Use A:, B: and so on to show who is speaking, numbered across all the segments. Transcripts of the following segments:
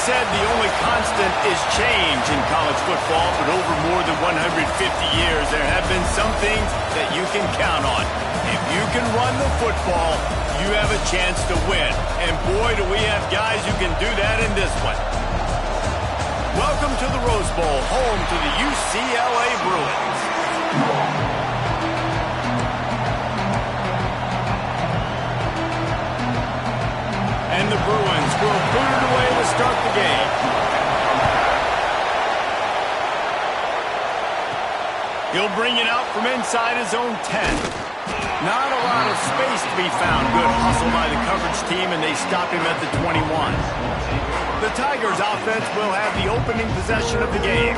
A: said the only constant is change in college football, but over more than 150 years, there have been some things that you can count on. If you can run the football, you have a chance to win. And boy, do we have guys who can do that in this one. Welcome to the Rose Bowl, home to the UCLA Bruins. And the Bruins will boot it away to start the game. He'll bring it out from inside his own 10. Not a lot of space to be found. Good hustle by the coverage team, and they stop him at the 21. The Tigers offense will have the opening possession of the game.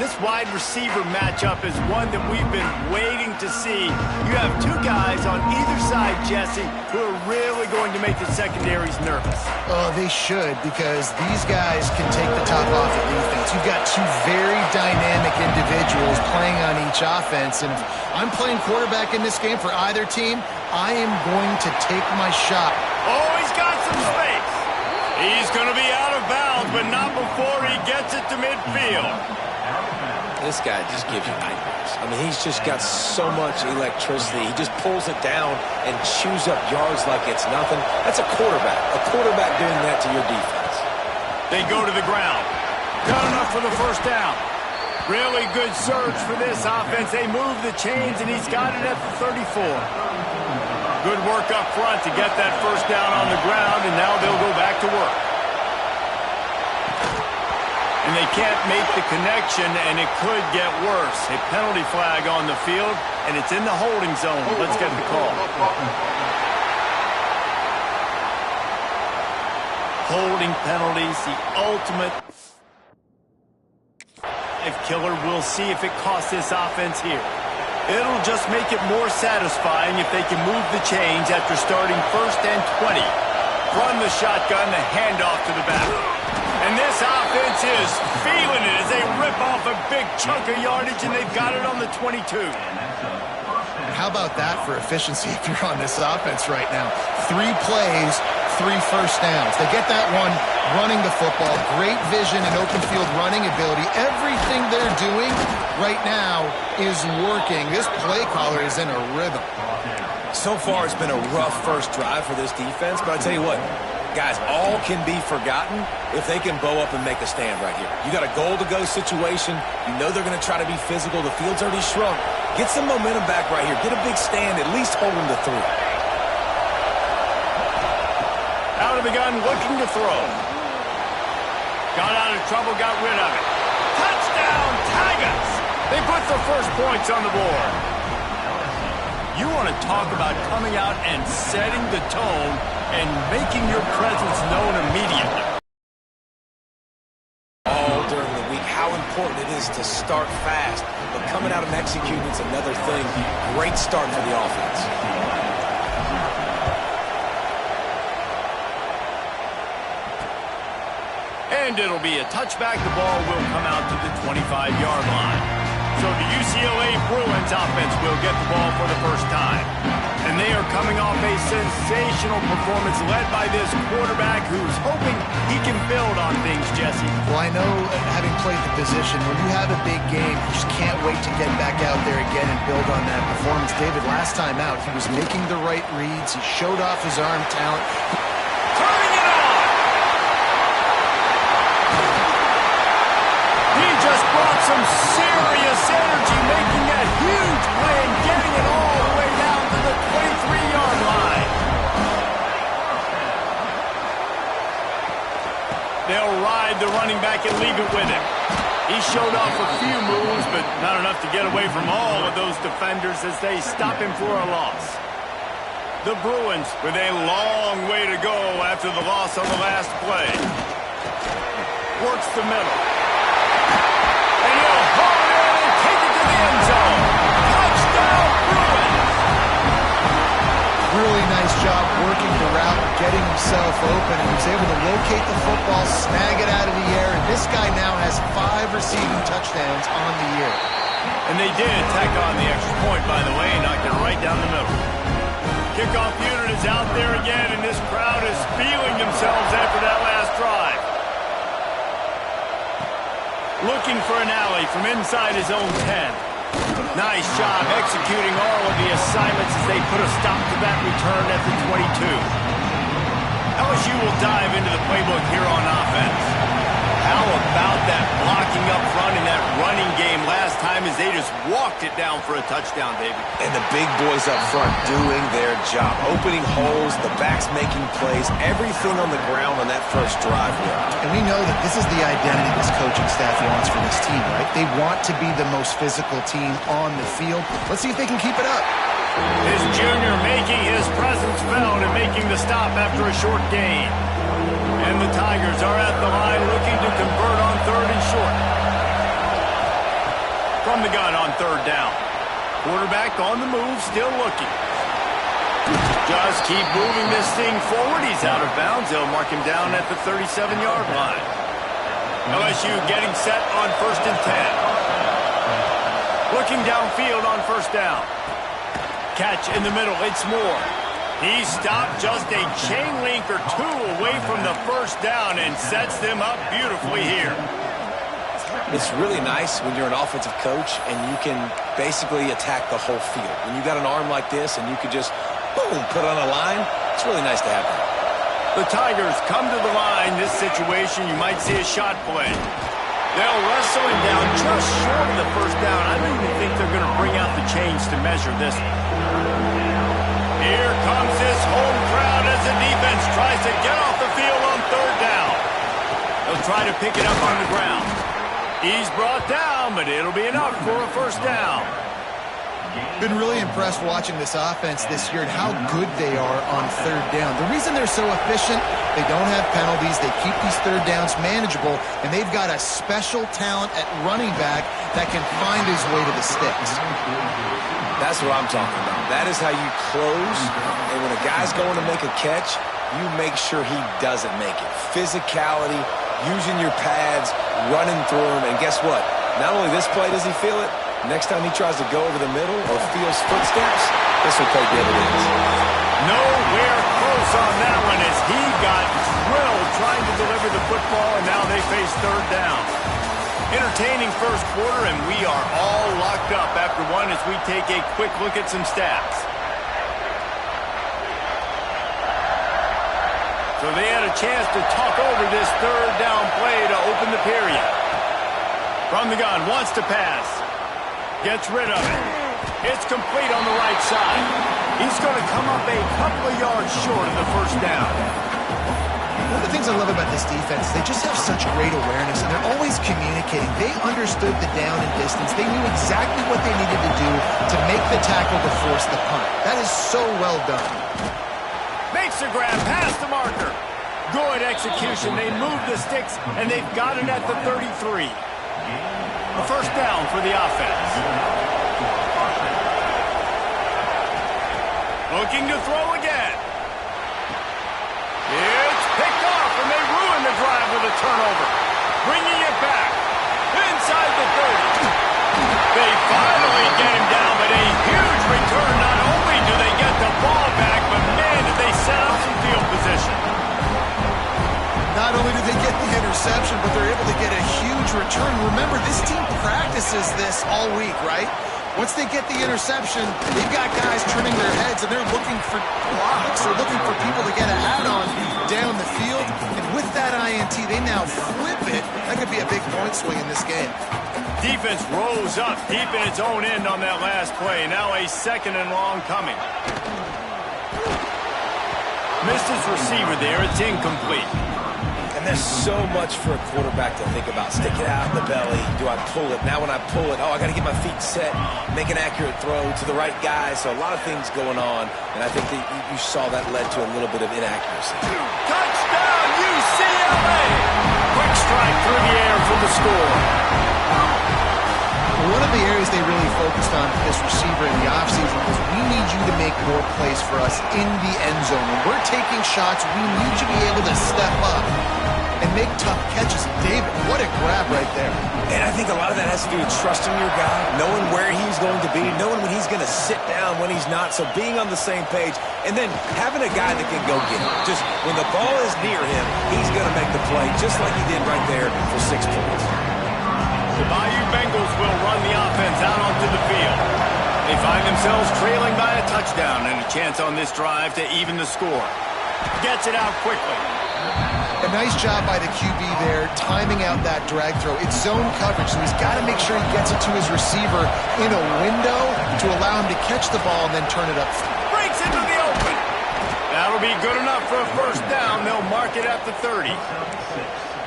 A: This wide receiver matchup is one that we've been waiting to see. You have two guys on either side, Jesse, who are really going to make the secondaries nervous.
B: Oh, they should, because these guys can take the top off the defense. You've got two very dynamic individuals playing on each offense, and if I'm playing quarterback in this game for either team, I am going to take my shot.
A: Oh, he's got some space. He's going to be out of bounds, but not before he gets it to midfield.
C: This guy just gives you nightmares. I mean, he's just got so much electricity. He just pulls it down and chews up yards like it's nothing. That's a quarterback. A quarterback doing that to your defense.
A: They go to the ground. Got enough for the first down. Really good surge for this offense. They move the chains, and he's got it at the 34. Good work up front to get that first down on the ground, and now they'll go back to work. And they can't make the connection, and it could get worse. A penalty flag on the field, and it's in the holding zone. Let's get the call. Holding penalties, the ultimate killer. We'll see if it costs this offense here. It'll just make it more satisfying if they can move the chains after starting 1st and 20. From the shotgun, the handoff to the back. And this offense is feeling it as they rip off a big chunk of yardage, and they've got it on the 22.
B: How about that for efficiency if you're on this offense right now? 3 plays, 3 first downs. They get that one running the football. Great vision and open field running ability. Everything they're doing right now is working. This play caller is in a rhythm.
C: So far, it's been a rough first drive for this defense, but I tell you what, guys, all can be forgotten if they can bow up and make a stand right here. You got a goal-to-go situation. You know they're going to try to be physical. The field's already shrunk. Get some momentum back right here. Get a big stand. At least hold them to 3.
A: Out of the gun, looking to throw. Got out of trouble, got rid of it. Touchdown, Tigers! They put the first points on the board. You want to talk about coming out and setting the tone and making your presence known immediately.
C: All during the week, how important it is to start fast. But coming out and executing is another thing. Great start for the offense.
A: And it'll be a touchback. The ball will come out to the 25-yard line. So the UCLA Bruins offense will get the ball for the first time. And they are coming off a sensational performance led by this quarterback who's hoping he can build on things, Jesse.
B: Well, I know, having played the position, when you have a big game, you just can't wait to get back out there again and build on that performance. David, last time out, he was making the right reads. He showed off his arm talent.
A: Turning it on! He just brought some serious energy, making that huge play and getting it all the way down to the 23-yard line. They'll ride the running back and leave it with him. He showed off a few moves, but not enough to get away from all of those defenders as they stop him for a loss. The Bruins with a long way to go after the loss on the last play. Works the middle. And he'll haul it in and take it to the end zone. Touchdown, Bruins!
B: Really nice job working the route, getting himself open, and he was able to locate the football, snag it out of the air, and this guy now has 5 receiving touchdowns on the year.
A: And they did tack on the extra point, by the way, and knocked it right down the middle. Kickoff unit is out there again, and this crowd is feeling themselves after that last drive. Looking for an alley from inside his own 10. Nice job executing all of the assignments as they put a stop to that return at the 22. LSU will dive into the playbook here on offense. How about that blocking up front in that running game last time as they just walked it down for a touchdown, David?
C: And the big boys up front doing their job. Opening holes, the backs making plays, everything on the ground on that first drive.
B: And we know that this is the identity this coaching staff wants for this team, right? They want to be the most physical team on the field. Let's see if they can keep it up.
A: His junior making his presence felt and making the stop after a short gain. And the Tigers are at the line looking to convert on 3rd and short. From the gun on 3rd down. Quarterback on the move, still looking. Just keep moving this thing forward. He's out of bounds. They'll mark him down at the 37-yard line. LSU getting set on 1st and 10. Looking downfield on 1st down. Catch in the middle. It's Moore. He stopped just a chain link or two away from the 1st down and sets them up beautifully here.
C: It's really nice when you're an offensive coach and you can basically attack the whole field. When you got an arm like this and you could just, boom, put it on a line, it's really nice to have that.
A: The Tigers come to the line. This situation, you might see a shot play. They'll wrestle him down just short of the 1st down. I don't even think they're going to bring out the chains to measure this one. Here comes this home crowd as the defense tries to get off the field on 3rd down. They'll try to pick it up on the ground. He's brought down, but it'll be enough for a 1st down.
B: Been really impressed watching this offense this year and how good they are on 3rd down. The reason they're so efficient, they don't have penalties, they keep these 3rd downs manageable, and they've got a special talent at running back that can find his way to the sticks.
C: That's what I'm talking about. That is how you close, and when a guy's going to make a catch, you make sure he doesn't make it. Physicality, using your pads, running through him, and guess what? Not only this play does he feel it, next time he tries to go over the middle or feels footsteps, this will pay dividends.
A: Nowhere close on that one as he got drilled trying to deliver the football, and now they face 3rd down. Entertaining first quarter, and we are all locked up after one as we take a quick look at some stats. So they had a chance to talk over this 3rd down play to open the period. From the gun, wants to pass. Gets rid of it. It's complete on the right side. He's going to come up a couple of yards short of the 1st down.
B: One of the things I love about this defense is they just have such great awareness, and they're always communicating. They understood the down and distance. They knew exactly what they needed to do to make the tackle to force the punt. That is so well done.
A: Makes the grab past the marker. Good execution. They move the sticks, and they've got it at the 33. A 1st down for the offense. Looking to throw again. It's picked off, and they ruin the drive with a turnover. Bringing it back. Inside the 30. They finally get him down, but a huge return. Not only do they get the ball back, but man, did they set up some field position.
B: Not only did they get the interception, but they're able to get a huge return. Remember, this team practices this all week, right? Once they get the interception, they've got guys turning their heads, and they're looking for blocks. They're looking for people to get a hat on down the field. And with that INT, they now flip it. That could be a big point swing in this game.
A: Defense rose up deep in its own end on that last play. Now a 2nd and long coming. Missed his receiver there. It's incomplete.
C: And there's so much for a quarterback to think about. Stick it out in the belly. Do I pull it? Now when I pull it, I got to get my feet set, make an accurate throw to the right guy. So a lot of things going on, and I think that you saw that led to a little bit of inaccuracy.
A: Touchdown, UCLA! Quick strike through the air for the score.
B: One of the areas they really focused on for this receiver in the offseason was we need you to make more plays for us in the end zone. When we're taking shots, we need you to be able to step up and make tough catches. David, what a grab right there.
C: And I think a lot of that has to do with trusting your guy, knowing where he's going to be, knowing when he's going to sit down, when he's not. So being on the same page, and then having a guy that can go get it. Just when the ball is near him, he's going to make the play just like he did right there for 6 points.
A: The Bayou Bengals will run the offense out onto the field. They find themselves trailing by a touchdown and a chance on this drive to even the score. Gets it out quickly.
B: A nice job by the QB there, timing out that drag throw. It's zone coverage, so he's got to make sure he gets it to his receiver in a window to allow him to catch the ball and then turn it up.
A: Breaks into the open. That'll be good enough for a first down. They'll mark it at the 30.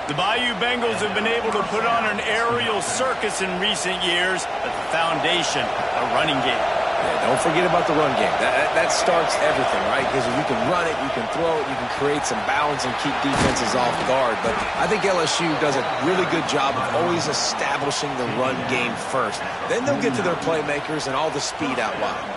A: The Bayou Bengals have been able to put on an aerial circus in recent years, but the foundation, a running game.
C: Yeah, don't forget about the run game. That starts everything, right? Because if you can run it, you can throw it, you can create some balance and keep defenses off guard. But I think LSU does a really good job of always establishing the run game first. Then they'll get to their playmakers and all the speed out wide.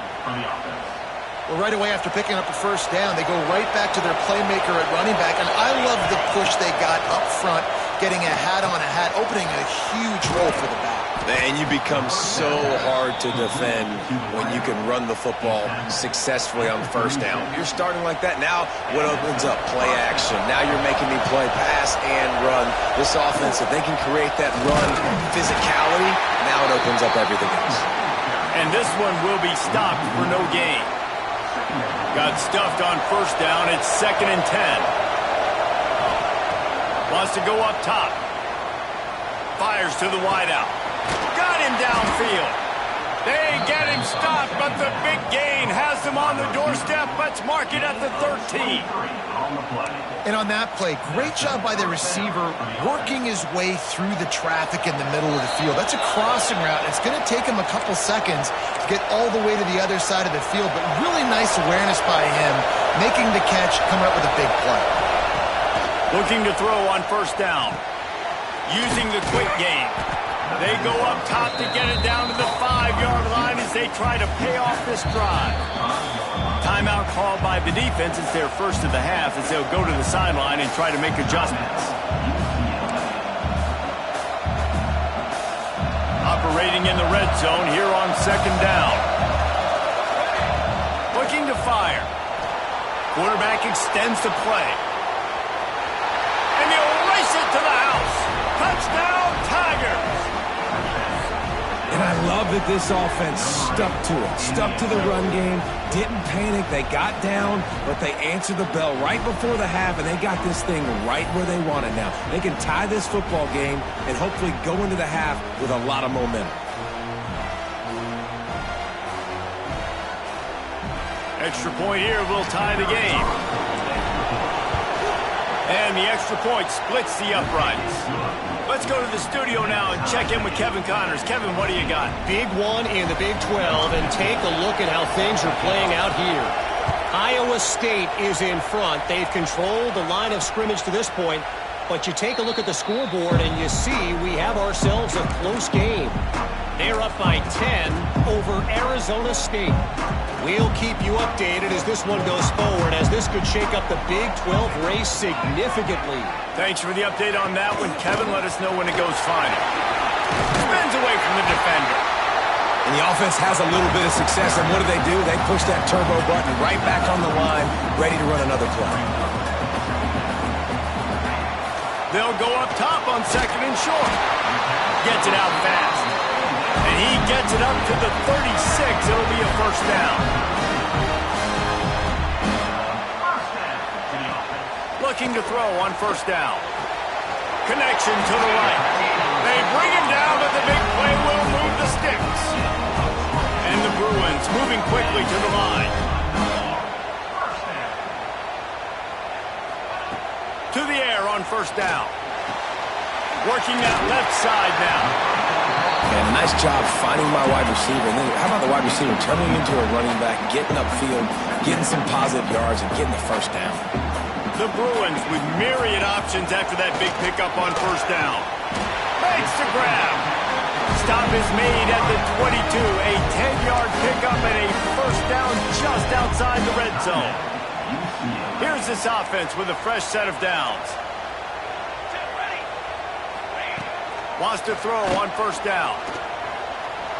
B: Well, right away after picking up a first down, they go right back to their playmaker at running back. And I love the push they got up front, getting a hat on a hat, opening a huge hole for the back.
C: And you become so hard to defend when you can run the football successfully on first down. You're starting like that. Now what opens up? Play action. Now you're making me play pass and run. This offense, if they can create that run physicality, now it opens up everything else.
A: And this one will be stopped for no gain. Got stuffed on first down. It's 2nd and 10. Wants to go up top. Fires to the wideout. Got him downfield. They get him stopped, but the big gain has them on the doorstep. Let's mark it at the 13.
B: And on that play, great job by the receiver working his way through the traffic in the middle of the field. That's a crossing route. It's going to take him a couple seconds to get all the way to the other side of the field, but really nice awareness by him, making the catch, coming up with a big play.
A: Looking to throw on first down. Using the quick game. They go up top to get it down to the 5-yard line as they try to pay off this drive. Timeout called by the defense. It's their first of the half as they'll go to the sideline and try to make adjustments. Operating in the red zone here on 2nd down. Looking to fire. Quarterback extends the play. And he'll race it to the house. Touchdown, Tigers.
C: And I love that this offense stuck to it, stuck to the run game, didn't panic. They got down, but they answered the bell right before the half, and they got this thing right where they want it now. They can tie this football game and hopefully go into the half with a lot of momentum.
A: Extra point here will tie the game. And the extra point splits the uprights. Let's go to the studio now and check in with Kevin Connors. Kevin, what do you got?
D: Big one in the Big 12, and take a look at how things are playing out here. Iowa State is in front. They've controlled the line of scrimmage to this point, but you take a look at the scoreboard and you see we have ourselves a close game. They're up by 10 over Arizona State. We'll keep you updated as this one goes forward, as this could shake up the Big 12 race significantly.
A: Thanks for the update on that one, Kevin. Let us know when it goes final. Spins away from the defender.
C: And the offense has a little bit of success, and what do? They push that turbo button right back on the line, ready to run another play.
A: They'll go up top on 2nd and short. Gets it out fast. And he gets it up to the 36. It'll be a first down. Looking to throw on first down. Connection to the right. They bring him down, but the big play will move the sticks. And the Bruins moving quickly to the line. To the air on first down. Working that left side now.
C: And nice job finding my wide receiver. And then how about the wide receiver turning into a running back, getting upfield, getting some positive yards, and getting the first down.
A: The Bruins with myriad options after that big pickup on first down. Makes the grab. Stop is made at the 22. A 10-yard pickup and a first down just outside the red zone. Here's this offense with a fresh set of downs. Wants to throw on first down.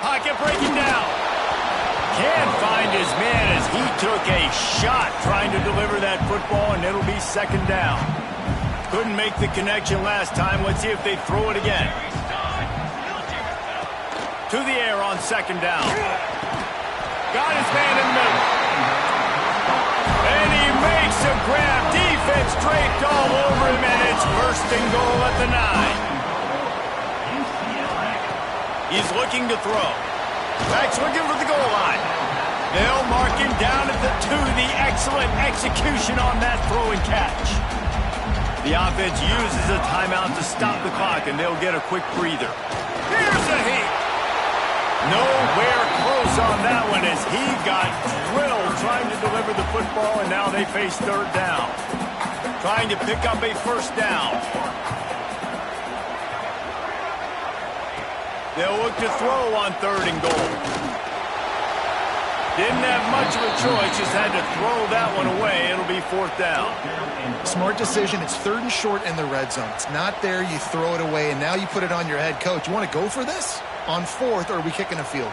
A: Pocket breaking down. Can't find his man as he took a shot trying to deliver that football, and it'll be 2nd down. Couldn't make the connection last time. Let's see if they throw it again. To the air on second down. Got his man in the middle. And he makes a grab. Defense draped all over him, and it's first and goal at the 9. He's looking to throw. Back's looking for the goal line. They'll mark him down at the 2. The excellent execution on that throw and catch. The offense uses a timeout to stop the clock, and they'll get a quick breather. Here's a heat. Nowhere close on that one as he got drilled trying to deliver the football, and now they face third down. Trying to pick up a first down. They'll look to throw on third and goal. Didn't have much of a choice, just had to throw that one away. It'll be fourth down.
B: Smart decision. It's third and short in the red zone. It's not there. You throw it away, and now you put it on your head coach. You want to go for this? On fourth, or are we kicking a field?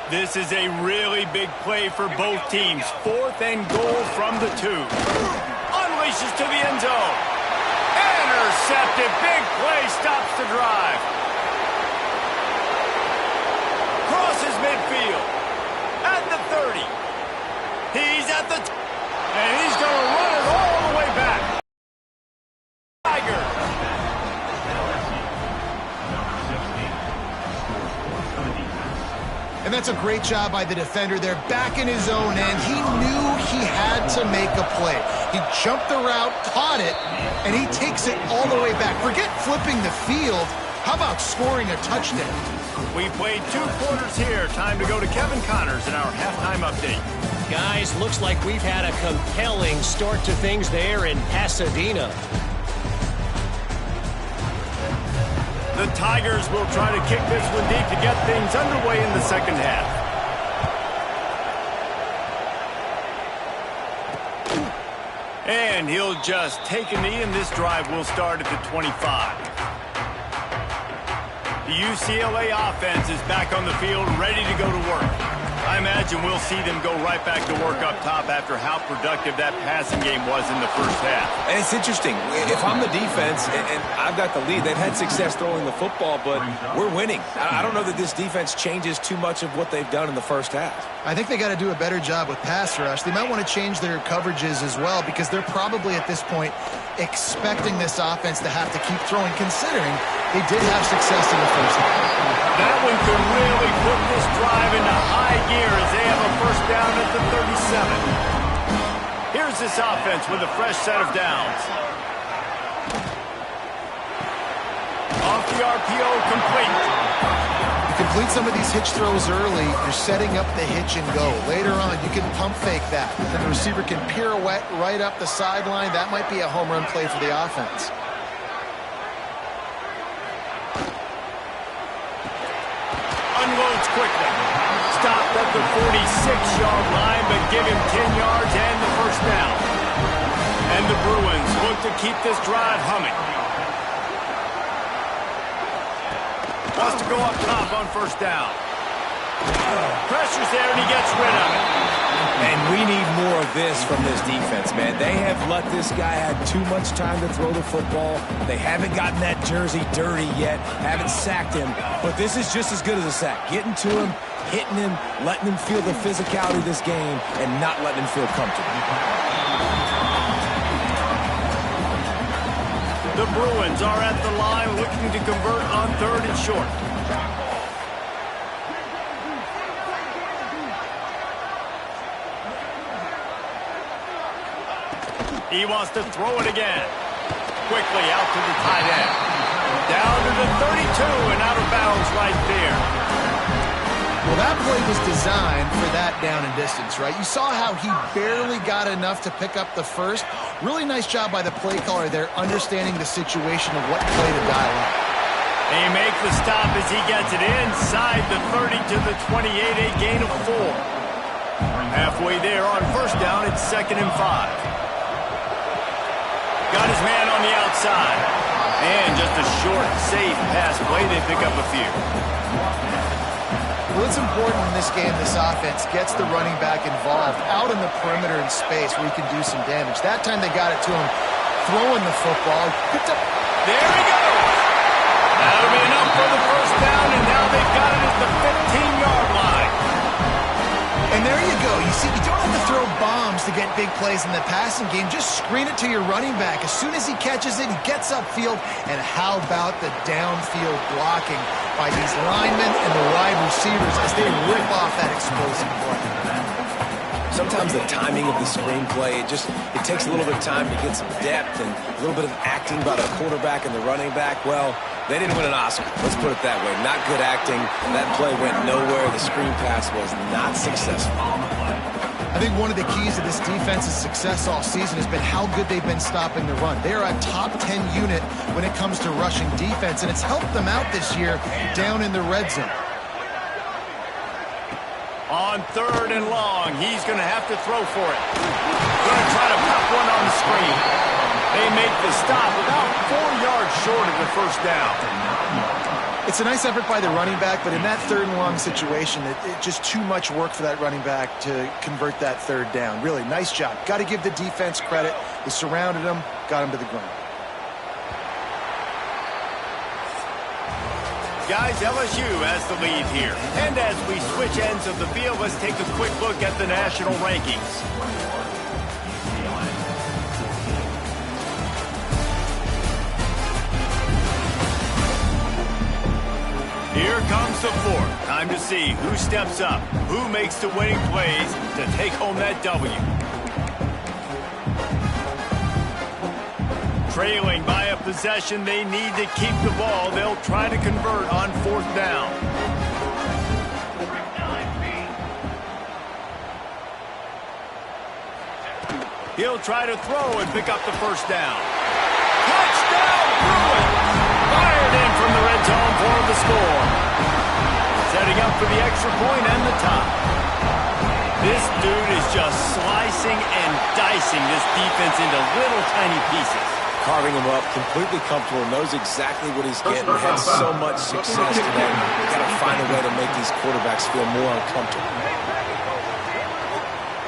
A: This is a really big play for both teams. Fourth and goal from the 2. Unleashes to the end zone. Intercepted. Big play stops the drive. Crosses midfield. At the 30. He's at the... and he's going to run it all the way back. Tiger.
B: And that's a great job by the defender there, back in his own end. He knew he had to make a play. He jumped the route, caught it, and he takes it all the way back. Forget flipping the field. How about scoring a touchdown?
A: We played 2 quarters here. Time to go to Kevin Connors in our halftime update.
D: Guys, looks like we've had a compelling start to things there in Pasadena.
A: The Tigers will try to kick this one deep to get things underway in the second half. And he'll just take a knee, and this drive will start at the 25. The UCLA offense is back on the field, ready to go to work. I imagine we'll see them go right back to work up top after how productive that passing game was in the first half.
C: And it's interesting. If I'm the defense and I've got the lead, they've had success throwing the football, but we're winning. I don't know that this defense changes too much of what they've done in the first half.
B: I think they got to do a better job with pass rush. They might want to change their coverages as well, because they're probably at this point expecting this offense to have to keep throwing, considering they did have success in the first half.
A: That one could really put this drive into high gear as they have a first down at the 37. Here's this offense with a fresh set of downs. Off the RPO, complete.
B: You complete some of these hitch throws early, you're setting up the hitch and go. Later on, you can pump fake that. And the receiver can pirouette right up the sideline. That might be a home run play for the offense.
A: Unloads quickly. Stopped at the 46-yard line, but give him 10 yards and the first down. And the Bruins look to keep this drive humming. Wants to go up top on first down. Pressure's there, and he gets rid of it.
C: And we need more of this from this defense, man. They have let this guy have too much time to throw the football. They haven't gotten that jersey dirty yet, haven't sacked him. But this is just as good as a sack. Getting to him, hitting him, letting him feel the physicality of this game, and not letting him feel comfortable.
A: The Bruins are at the line looking to convert on third and short. He wants to throw it again. Quickly out to the tight end. Down to the 32 and out of bounds right there.
B: Well, that play was designed for that down and distance, right? You saw how he barely got enough to pick up the first. Really nice job by the play caller there, understanding the situation of what play to dial up.
A: They make the stop as he gets it inside the 30 to the 28, a gain of 4. Halfway there on first down, it's 2nd and 5. Got his man on the outside. And just a short, safe pass play. They pick up a few.
B: Well, it's important in this game this offense gets the running back involved out in the perimeter in space where he can do some damage. That time they got it to him throwing the football. Picked up.
A: There he goes. That'll be enough for the first down, and now they've got it at the
B: You see, you don't have to throw bombs to get big plays in the passing game. Just screen it to your running back. As soon as he catches it, he gets upfield. And how about the downfield blocking by these linemen and the wide receivers as they rip off that explosive play?
C: Sometimes the timing of the screenplay, it takes a little bit of time to get some depth and a little bit of acting by the quarterback and the running back. Well, they didn't win an Oscar. Let's put it that way. Not good acting. That play went nowhere. The screen pass was not successful.
B: I think one of the keys to this defense's success all season has been how good they've been stopping the run. They are a top 10 unit when it comes to rushing defense, and it's helped them out this year down in the red zone.
A: On 3rd and long, he's going to have to throw for it. Going to try to pop one on the screen. They make the stop about 4 yards short of the first down.
B: It's a nice effort by the running back, but in that 3rd and long situation, it's just too much work for that running back to convert that 3rd down. Really, nice job. Got to give the defense credit. They surrounded him, got him to the ground.
A: Guys, LSU has the lead here. And as we switch ends of the field, let's take a quick look at the national rankings. Here comes the 4th. Time to see who steps up, who makes the winning plays to take home that W. Trailing by a possession, they need to keep the ball. They'll try to convert on 4th down. He'll try to throw and pick up the first down. Touchdown, Bruin! Fired in from the red zone for the score. Setting up for the extra point and the top. This dude is just slicing and dicing this defense into little tiny pieces.
C: Carving him up, completely comfortable, knows exactly what he's getting, had so much success today. You got to find a way to make these quarterbacks feel more uncomfortable.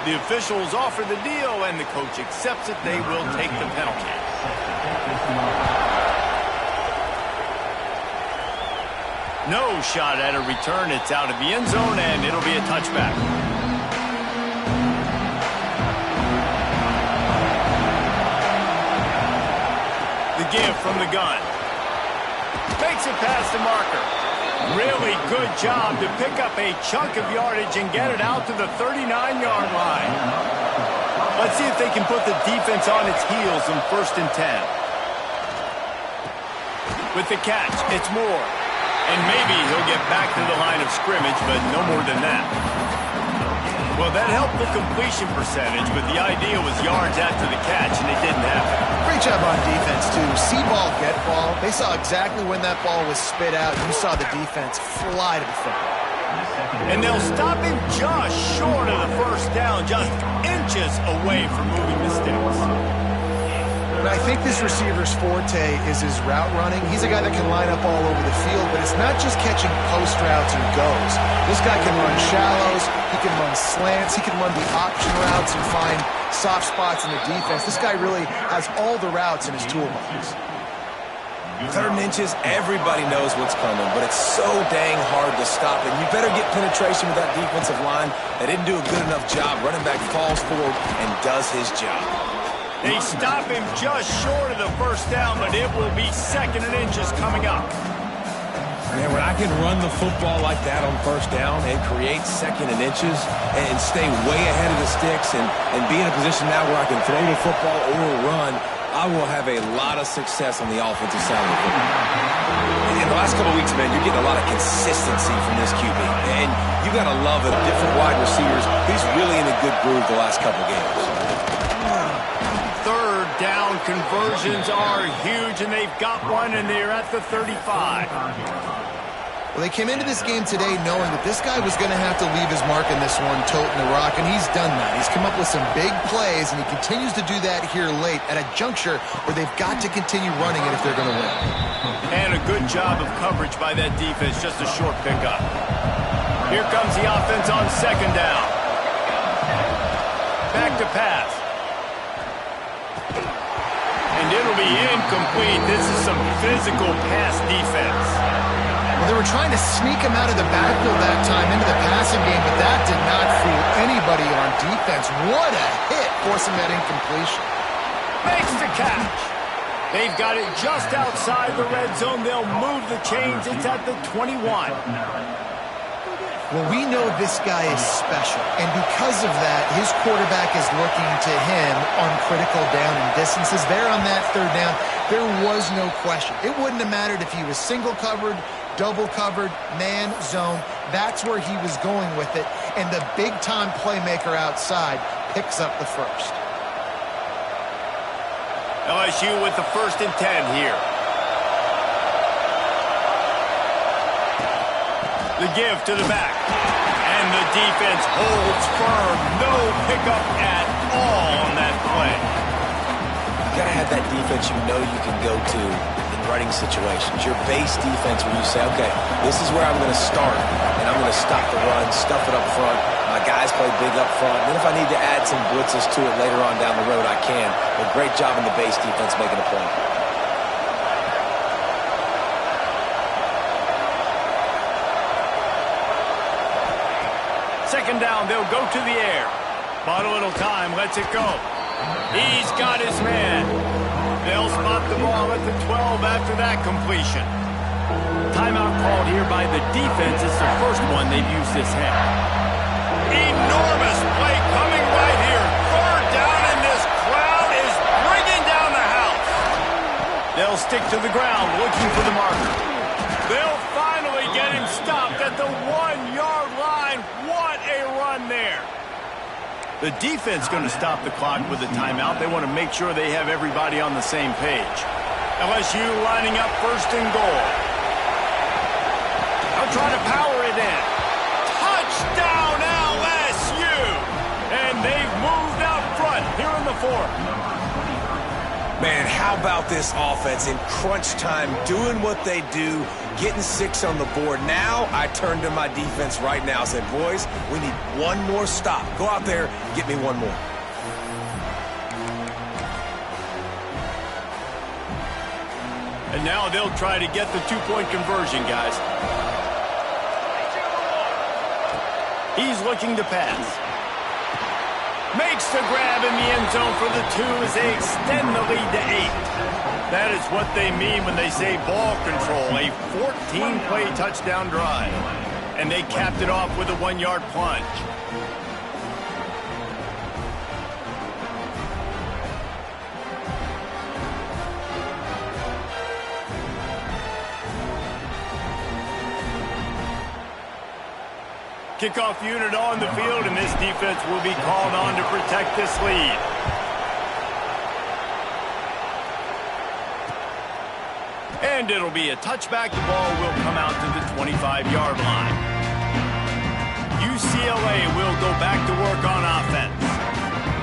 A: The officials offer the deal, and the coach accepts it. They will take the penalty. No shot at a return. It's out of the end zone, and it'll be a touchback. The give from the gun. Makes it past the marker. Really good job to pick up a chunk of yardage and get it out to the 39-yard line. Let's see if they can put the defense on its heels in 1st and 10. With the catch, it's Moore. And maybe he'll get back to the line of scrimmage, but no more than that. Well, that helped the completion percentage, but the idea was yards after the catch, and it didn't happen.
B: Great job on defense, too. See ball, get ball. They saw exactly when that ball was spit out. You saw the defense fly to the football.
A: And they'll stop him just short of the first down, just inches away from moving the sticks.
B: And I think this receiver's forte is his route running. He's a guy that can line up all over the field, but it's not just catching post routes and goes. This guy can run shallows, he can run slants, he can run the option routes and find soft spots in the defense. This guy really has all the routes in his toolbox.
C: 3rd and inches, everybody knows what's coming, but it's so dang hard to stop it. You better get penetration with that defensive line. They didn't do a good enough job. Running back falls forward and does his job.
A: They stop him just short of the first down, but it will be 2nd and inches coming up.
C: Man, when I can run the football like that on 1st down and create 2nd and inches and stay way ahead of the sticks and be in a position now where I can throw the football or run, I will have a lot of success on the offensive side of the football. In the last couple of weeks, man, you're getting a lot of consistency from this QB. And you got to love the different wide receivers. He's really in a good groove the last couple games.
A: 3rd down conversions are huge, and they've got one, and they're at the 35.
B: Well, they came into this game today knowing that this guy was going to have to leave his mark in this one, toting the rock, and he's done that. He's come up with some big plays, and he continues to do that here late at a juncture where they've got to continue running it if they're going to win.
A: And a good job of coverage by that defense, just a short pickup. Here comes the offense on 2nd down. Back to pass. And it'll be incomplete. This is some physical pass defense.
B: Well, they were trying to sneak him out of the backfield that time into the passing game, but that did not fool anybody on defense. What a hit, forcing that incompletion.
A: Makes the catch. They've got it just outside the red zone. They'll move the chains. It's at the 21.
B: Well, we know this guy is special, and because of that, his quarterback is looking to him on critical down and distances. There on that third down, there was no question. It wouldn't have mattered if he was single covered, double covered, man, zone. That's where he was going with it, and the big-time playmaker outside picks up the first.
A: LSU with the 1st and 10 here. The give to the back. And the defense holds firm. No pickup at all on that play.
C: You got to have that defense you know you can go to in running situations. Your base defense where you say, okay, this is where I'm going to start, and I'm going to stop the run, stuff it up front. My guys play big up front. And then if I need to add some blitzes to it later on down the road, I can. But great job in the base defense making a play.
A: Second down, they'll go to the air. Bought a little time, lets it go. He's got his man. They'll spot the ball at the 12 after that completion. Timeout called here by the defense. It's the first one they've used this half. Enormous play coming right here. Third down, and this crowd is bringing down the house. They'll stick to the ground looking for the marker. They'll finally get him stopped at the 1-yard line. What a run there. The defense going to stop the clock with a timeout. They want to make sure they have everybody on the same page. LSU lining up 1st and goal. They'll try to power it in. Touchdown LSU! And they've moved out front here in the 4th.
C: Man, how about this offense in crunch time, doing what they do, getting 6 on the board. Now I turn to my defense right now and say, boys, we need one more stop. Go out there, get me one more.
A: And now they'll try to get the 2-point conversion, guys. He's looking to pass. Makes the grab in the end zone for the 2 as they extend the lead to 8. That is what they mean when they say ball control. A 14-play touchdown drive. And they capped it off with a 1-yard plunge. Kickoff unit on the field, and this defense will be called on to protect this lead. And it'll be a touchback. The ball will come out to the 25-yard line. UCLA will go back to work on offense.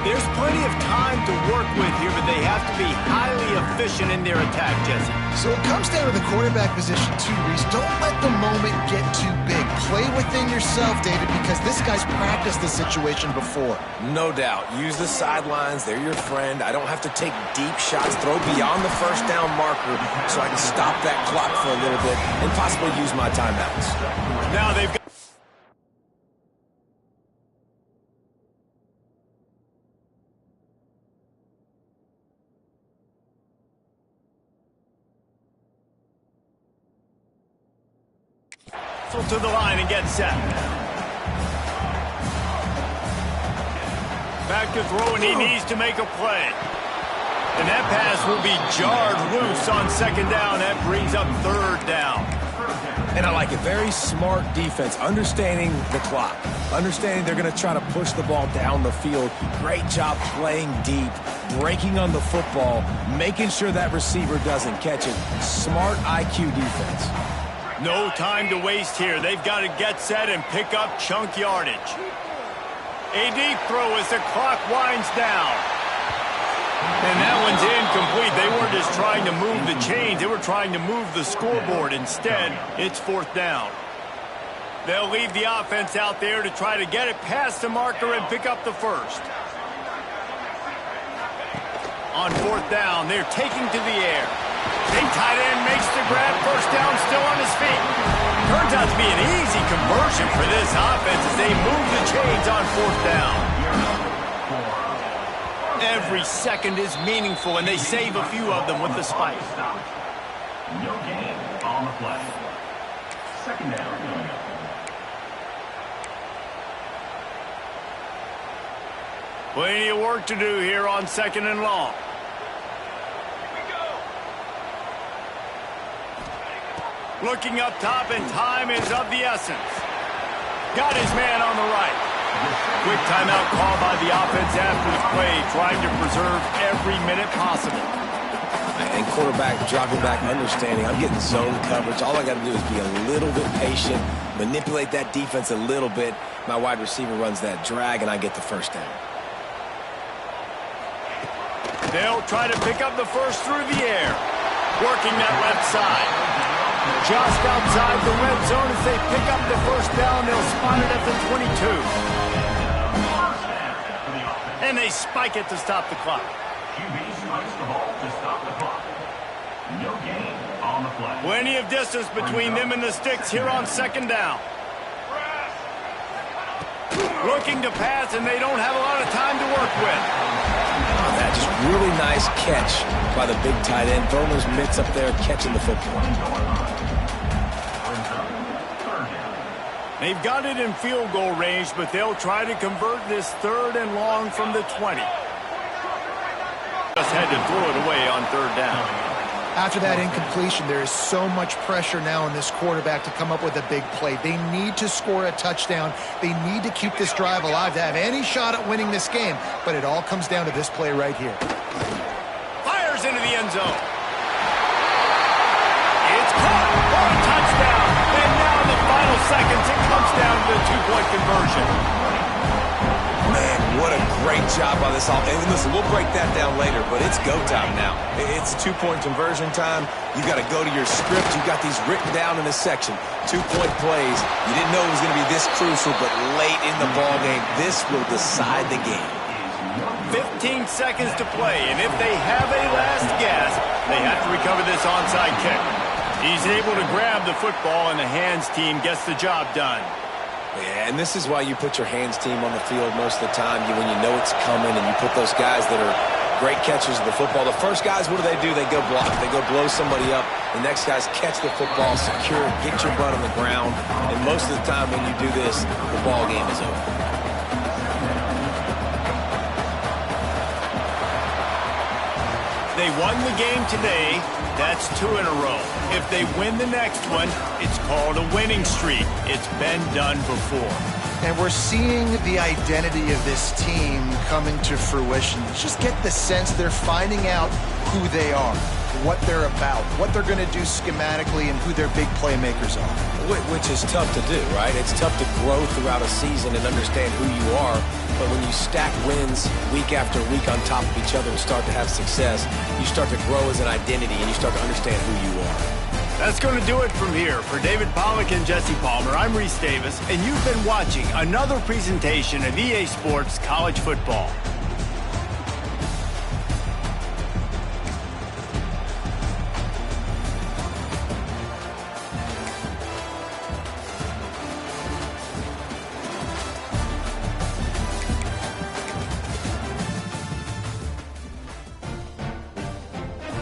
A: There's plenty of time to work with here, but they have to be highly efficient in their attack, Jesse.
B: So it comes down to the quarterback position too, Reese. Don't let the moment get too big. Play within yourself, David, because this guy's practiced this situation before.
C: No doubt. Use the sidelines. They're your friend. I don't have to take deep shots, throw beyond the 1st down marker so I can stop that clock for a little bit and possibly use my timeouts.
A: Now they've got to the line and get set. Back to throw, and he needs to make a play. And that pass will be jarred loose on 2nd down. That brings up 3rd down.
C: And I like it. Very smart defense, understanding the clock, understanding they're going to try to push the ball down the field. Great job playing deep, breaking on the football, making sure that receiver doesn't catch it. Smart IQ defense.
A: No time to waste here. They've got to get set and pick up chunk yardage. A deep throw as the clock winds down. And that one's incomplete. They weren't just trying to move the chains. They were trying to move the scoreboard. Instead, it's 4th down. They'll leave the offense out there to try to get it past the marker and pick up the first. On 4th down, they're taking to the air. Big tight end makes the grab, first down, still on his feet. Turns out to be an easy conversion for this offense as they move the chains on fourth down. Every second is meaningful, and they save a few of them with the spike.
E: No gain on the play. Second down.
A: Plenty of work to do here on second and long. Looking up top, and time is of the essence. Got his man on the right. Quick timeout call by the offense after the play, trying to preserve every minute possible.
C: And quarterback dropping back, understanding I'm getting zone coverage. All I got to do is be a little bit patient, manipulate that defense a little bit. My wide receiver runs that drag, and I get the first down.
A: They'll try to pick up the first through the air, working that left side. Just outside the red zone as they pick up the first down. They'll spot it at the 22. And they spike it to stop the clock.
E: QB strikes the ball to stop the clock. No gain on the play.
A: Plenty of distance between them and the sticks here on second down. Looking to pass, and they don't have a lot of time to work with.
C: That just really nice catch by the big tight end. Throwing those mitts up there, catching the football.
A: They've got it in field goal range, but they'll try to convert this third and long from the 20. Just had to throw it away on third down.
B: After that incompletion, there is so much pressure now on this quarterback to come up with a big play. They need to score a touchdown. They need to keep this drive alive to have any shot at winning this game. But it all comes down to this play right here.
A: Fires into the end zone. It's caught for a touchdown. And now in the final seconds, it comes down to the two-point conversion.
C: Man, what a great job by this offense. And listen, we'll break that down later, but it's go time now. It's two-point conversion time. You got to go to your script. You got these written down in this section. Two-point plays. You didn't know it was going to be this crucial, but late in the ball game, this will decide the game.
A: 15 seconds to play, and if they have a last gasp, they have to recover this onside kick. He's able to grab the football, and the hands team gets the job done.
C: Yeah, and this is why you put your hands team on the field most of the time. When you know it's coming, and you put those guys that are great catchers of the football. The first guys, what do? They go block. They go blow somebody up. The next guys catch the football, secure, get your butt on the ground. And most of the time when you do this, the ball game is over.
A: They won the game today. That's 2 in a row. If they win the next one, it's called a winning streak. It's been done before.
B: And we're seeing the identity of this team coming to fruition. Just get the sense they're finding out who they are, what they're about, what they're going to do schematically, and who their big playmakers are.
C: Which is tough to do, right? It's tough to grow throughout a season and understand who you are. But when you stack wins week after week on top of each other and start to have success, you start to grow as an identity and you start to understand who you are.
A: That's going to do it from here. For David Pollack and Jesse Palmer, I'm Reese Davis, and you've been watching another presentation of EA Sports College Football.